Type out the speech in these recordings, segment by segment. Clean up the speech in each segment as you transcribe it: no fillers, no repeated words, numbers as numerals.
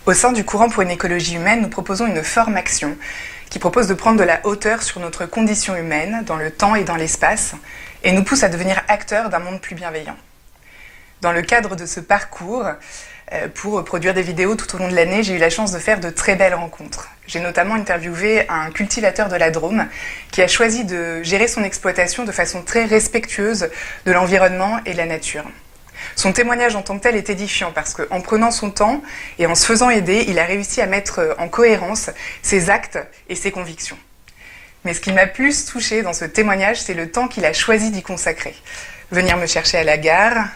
Au sein du courant pour une écologie humaine, nous proposons une formation qui propose de prendre de la hauteur sur notre condition humaine, dans le temps et dans l'espace, et nous pousse à devenir acteurs d'un monde plus bienveillant. Dans le cadre de ce parcours, pour produire des vidéos tout au long de l'année, j'ai eu la chance de faire de très belles rencontres. J'ai notamment interviewé un cultivateur de la Drôme qui a choisi de gérer son exploitation de façon très respectueuse de l'environnement et de la nature. Son témoignage en tant que tel est édifiant parce qu'en prenant son temps et en se faisant aider, il a réussi à mettre en cohérence ses actes et ses convictions. Mais ce qui m'a plus touchée dans ce témoignage, c'est le temps qu'il a choisi d'y consacrer. Venir me chercher à la gare,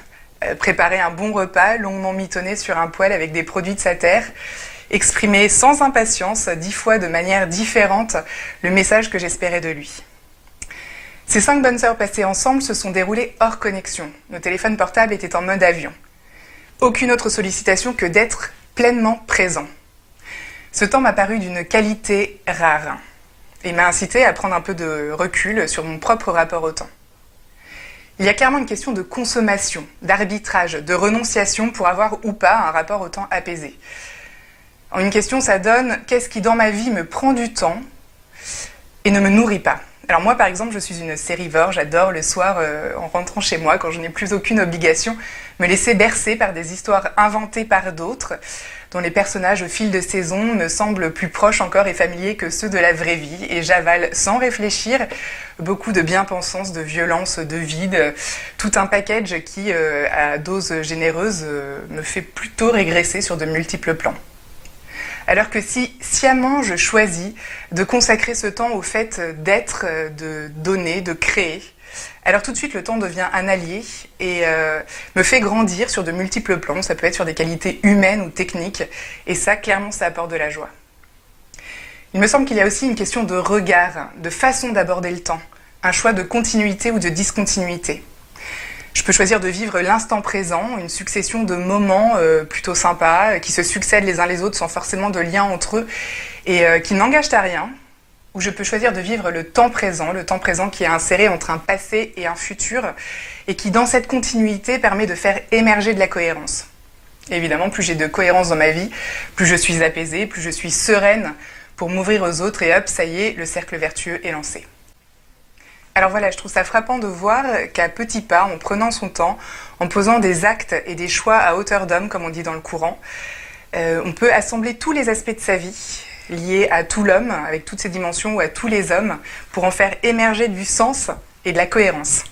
préparer un bon repas longuement mitonné sur un poêle avec des produits de sa terre, exprimer sans impatience, 10 fois de manière différente, le message que j'espérais de lui. Ces 5 bonnes heures passées ensemble se sont déroulées hors connexion. Nos téléphones portables étaient en mode avion. Aucune autre sollicitation que d'être pleinement présent. Ce temps m'a paru d'une qualité rare et m'a incité à prendre un peu de recul sur mon propre rapport au temps. Il y a clairement une question de consommation, d'arbitrage, de renonciation pour avoir ou pas un rapport au temps apaisé. En une question, ça donne qu'est-ce qui dans ma vie me prend du temps et ne me nourrit pas. Alors moi, par exemple, je suis une sérivore, j'adore le soir, en rentrant chez moi, quand je n'ai plus aucune obligation, me laisser bercer par des histoires inventées par d'autres, dont les personnages au fil de saison me semblent plus proches encore et familiers que ceux de la vraie vie, et j'avale sans réfléchir beaucoup de bien-pensance, de violence, de vide, tout un package qui, à dose généreuse, me fait plutôt régresser sur de multiples plans. Alors que si sciemment je choisis de consacrer ce temps au fait d'être, de donner, de créer, alors tout de suite le temps devient un allié et me fait grandir sur de multiples plans. Ça peut être sur des qualités humaines ou techniques, et ça, clairement, ça apporte de la joie. Il me semble qu'il y a aussi une question de regard, de façon d'aborder le temps, un choix de continuité ou de discontinuité. Je peux choisir de vivre l'instant présent, une succession de moments plutôt sympas, qui se succèdent les uns les autres sans forcément de lien entre eux et qui n'engagent à rien. Ou je peux choisir de vivre le temps présent qui est inséré entre un passé et un futur et qui, dans cette continuité, permet de faire émerger de la cohérence. Et évidemment, plus j'ai de cohérence dans ma vie, plus je suis apaisée, plus je suis sereine pour m'ouvrir aux autres et hop, ça y est, le cercle vertueux est lancé. Alors voilà, je trouve ça frappant de voir qu'à petits pas, en prenant son temps, en posant des actes et des choix à hauteur d'homme, comme on dit dans le courant, on peut assembler tous les aspects de sa vie, liés à tout l'homme, avec toutes ses dimensions, ou à tous les hommes, pour en faire émerger du sens et de la cohérence.